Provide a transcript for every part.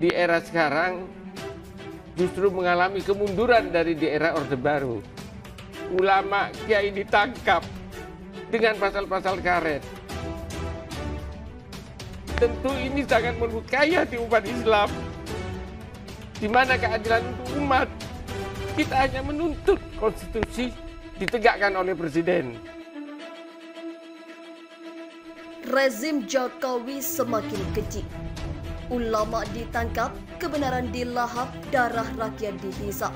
di era sekarang justru mengalami kemunduran dari di era Orde Baru. Ulama kiai ditangkap dengan pasal-pasal karet. Tentu ini sangat melukai hati umat Islam. Di mana keadilan untuk umat? Kita hanya menuntut konstitusi ditegakkan oleh Presiden. Rezim Jokowi semakin keji. Ulama ditangkap, kebenaran dilahap, darah rakyat dihisap.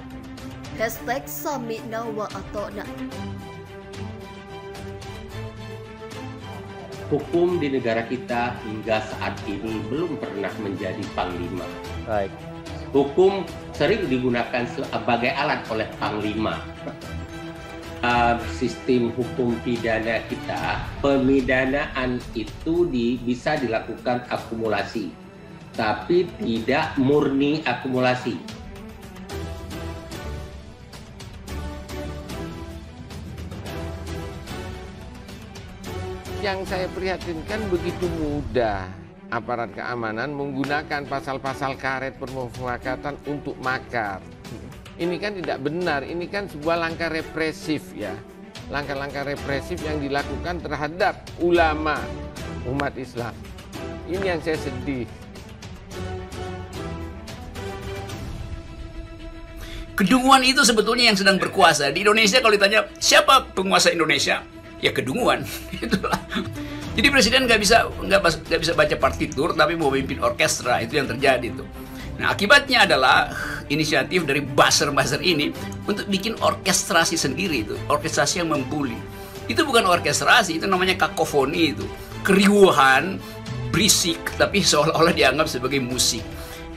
Hashtag Sami'na wa Ata'na. Hukum di negara kita hingga saat ini belum pernah menjadi panglima. Baik. Hukum sering digunakan sebagai alat oleh panglima. Sistem hukum pidana kita, pemidanaan itu bisa dilakukan akumulasi, tapi tidak murni akumulasi. Yang saya prihatinkan begitu mudah aparat keamanan menggunakan pasal-pasal karet permufakatan untuk makar. Ini kan tidak benar, ini kan sebuah langkah represif ya. Langkah-langkah represif yang dilakukan terhadap ulama umat Islam. Ini yang saya sedih. Kedunguan itu sebetulnya yang sedang berkuasa. Di Indonesia kalau ditanya siapa penguasa Indonesia, ya kedunguan. Itulah. Jadi presiden nggak bisa baca partitur, tapi mau memimpin orkestra, itu yang terjadi tuh. Nah akibatnya adalah inisiatif dari buzzer-buzzer ini untuk bikin orkestrasi sendiri itu, orkestrasi yang membuli. Itu bukan orkestrasi, itu namanya kakofoni itu, keriuhan, berisik, tapi seolah-olah dianggap sebagai musik.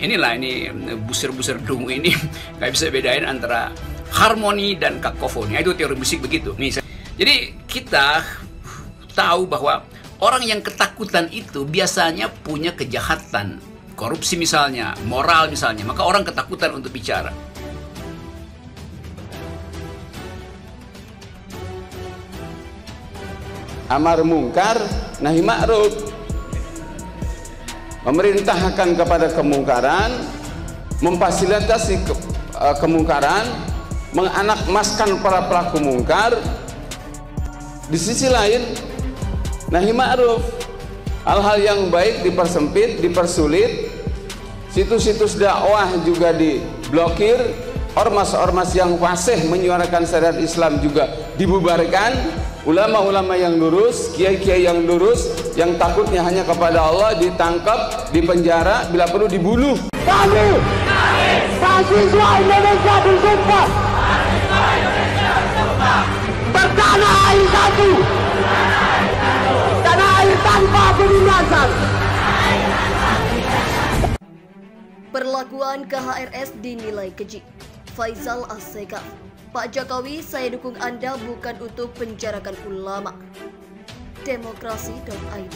Inilah ini buser-buser dungu ini nggak bisa bedain antara harmoni dan kakofoni. Itu teori musik begitu. Nih, jadi kita tahu bahwa orang yang ketakutan itu biasanya punya kejahatan. Korupsi misalnya, moral misalnya, maka orang ketakutan untuk bicara. Amar mungkar, nahi ma'ruf. Memerintahkan kepada kemungkaran, memfasilitasi kemungkaran, menganakmaskan para pelaku mungkar. Di sisi lain, nahi ma'ruf. Hal-hal yang baik dipersempit, dipersulit, situs-situs dakwah juga diblokir, ormas-ormas yang fasih menyuarakan syariat Islam juga dibubarkan, ulama-ulama yang lurus, kiai-kiai yang lurus, yang takutnya hanya kepada Allah ditangkap, dipenjara, bila perlu dibunuh. Kami, mahasiswa Indonesia bersumpah bertanah air satu, tanah air tanpa penindasan. Perlakuan KHRS dinilai keji. Faisal Assegaf, Pak Jokowi, saya dukung Anda bukan untuk penjarakan ulama. Demokrasi.id.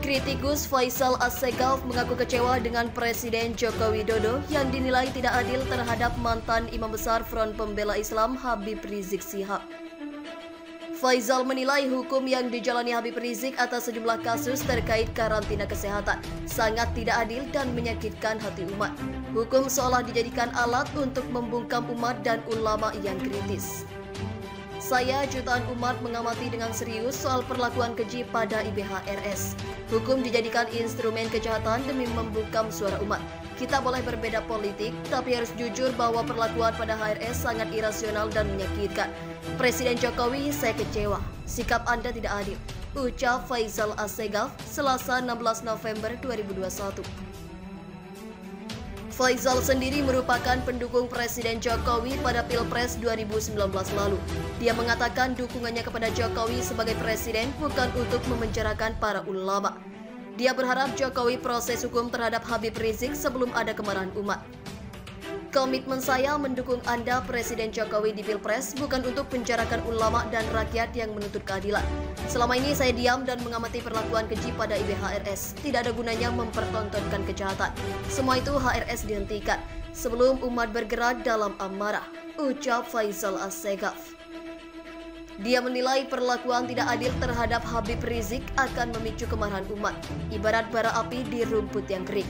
Kritikus Faisal Assegaf mengaku kecewa dengan Presiden Joko Widodo yang dinilai tidak adil terhadap mantan Imam Besar Front Pembela Islam Habib Rizik Syihab. Faisal menilai hukum yang dijalani Habib Rizik atas sejumlah kasus terkait karantina kesehatan sangat tidak adil dan menyakitkan hati umat. Hukum seolah dijadikan alat untuk membungkam umat dan ulama yang kritis. Saya, jutaan umat, mengamati dengan serius soal perlakuan keji pada IBHRS. Hukum dijadikan instrumen kejahatan demi membungkam suara umat. Kita boleh berbeda politik, tapi harus jujur bahwa perlakuan pada HRS sangat irasional dan menyakitkan. Presiden Jokowi, saya kecewa. Sikap Anda tidak adil. Ucap Faisal Assegaf, Selasa 16 November 2021. Faisal sendiri merupakan pendukung Presiden Jokowi pada Pilpres 2019 lalu. Dia mengatakan dukungannya kepada Jokowi sebagai presiden bukan untuk memenjarakan para ulama. Dia berharap Jokowi proses hukum terhadap Habib Rizik sebelum ada kemarahan umat. Komitmen saya mendukung Anda Presiden Jokowi di Pilpres bukan untuk penjarakan ulama dan rakyat yang menuntut keadilan. Selama ini saya diam dan mengamati perlakuan keji pada IBHRS. Tidak ada gunanya mempertontonkan kejahatan. Semua itu HRS dihentikan sebelum umat bergerak dalam amarah. Ucap Faisal Assegaf. Dia menilai perlakuan tidak adil terhadap Habib Rizik akan memicu kemarahan umat, ibarat bara api di rumput yang kering.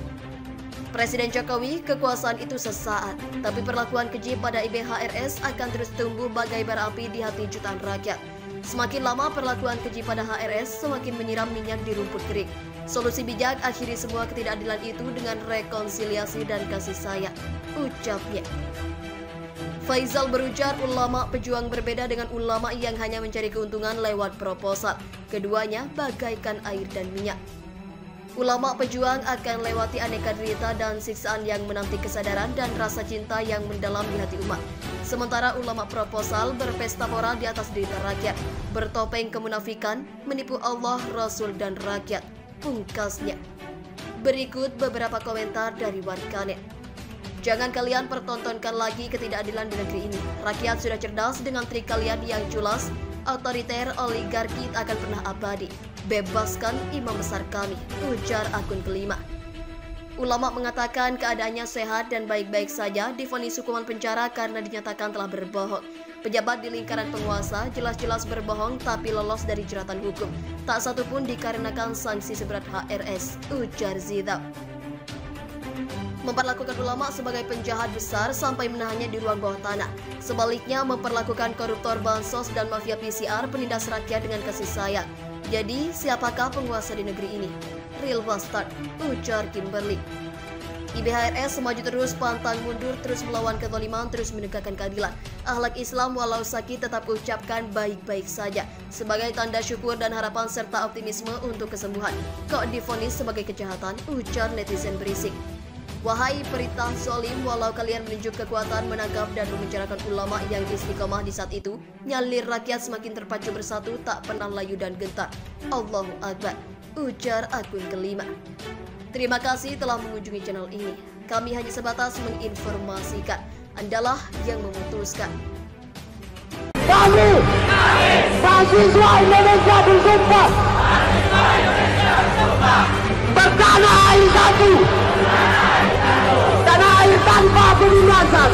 Presiden Jokowi, kekuasaan itu sesaat, tapi perlakuan keji pada IBHRS akan terus tumbuh bagai bara api di hati jutaan rakyat. Semakin lama perlakuan keji pada HRS, semakin menyiram minyak di rumput kering. Solusi bijak akhiri semua ketidakadilan itu dengan rekonsiliasi dan kasih sayang, ucapnya. Faizal berujar ulama pejuang berbeda dengan ulama yang hanya mencari keuntungan lewat proposal. Keduanya bagaikan air dan minyak. Ulama pejuang akan lewati aneka derita dan siksaan yang menanti kesadaran dan rasa cinta yang mendalam di hati umat. Sementara ulama proposal berpesta pora di atas derita rakyat, bertopeng kemunafikan, menipu Allah, Rasul, dan rakyat. Pungkasnya. Berikut beberapa komentar dari warganet. Jangan kalian pertontonkan lagi ketidakadilan di negeri ini. Rakyat sudah cerdas dengan trik kalian yang culas. Otoriter oligarki akan pernah abadi. Bebaskan imam besar kami, ujar akun kelima. Ulama mengatakan keadaannya sehat dan baik-baik saja, divonis hukuman penjara karena dinyatakan telah berbohong. Pejabat di lingkaran penguasa jelas-jelas berbohong tapi lolos dari jeratan hukum. Tak satu pun dikarenakan sanksi seberat HRS, ujar Zidab. Memperlakukan ulama sebagai penjahat besar sampai menahannya di ruang bawah tanah. Sebaliknya memperlakukan koruptor bansos dan mafia PCR penindas rakyat dengan kasih sayang. Jadi siapakah penguasa di negeri ini? Real bastard, ujar Kimberly. IBHRS maju terus, pantang mundur, terus melawan kezaliman, terus menegakkan keadilan. Akhlak Islam walau sakit tetap ucapkan baik-baik saja. Sebagai tanda syukur dan harapan serta optimisme untuk kesembuhan. Kok divonis sebagai kejahatan, ujar netizen berisik. Wahai perintah zolim, walau kalian menunjuk kekuatan menangkap dan memenjarakan ulama yang istiqomah di saat itu, nyali rakyat semakin terpacu bersatu, tak pernah layu dan gentar. Allahu Akbar, ujar akun kelima. Terima kasih telah mengunjungi channel ini. Kami hanya sebatas menginformasikan. Andalah yang memutuskan. Kami, mahasiswa Indonesia bersumpah bertanah air satu, tanah air tanpa penindasan.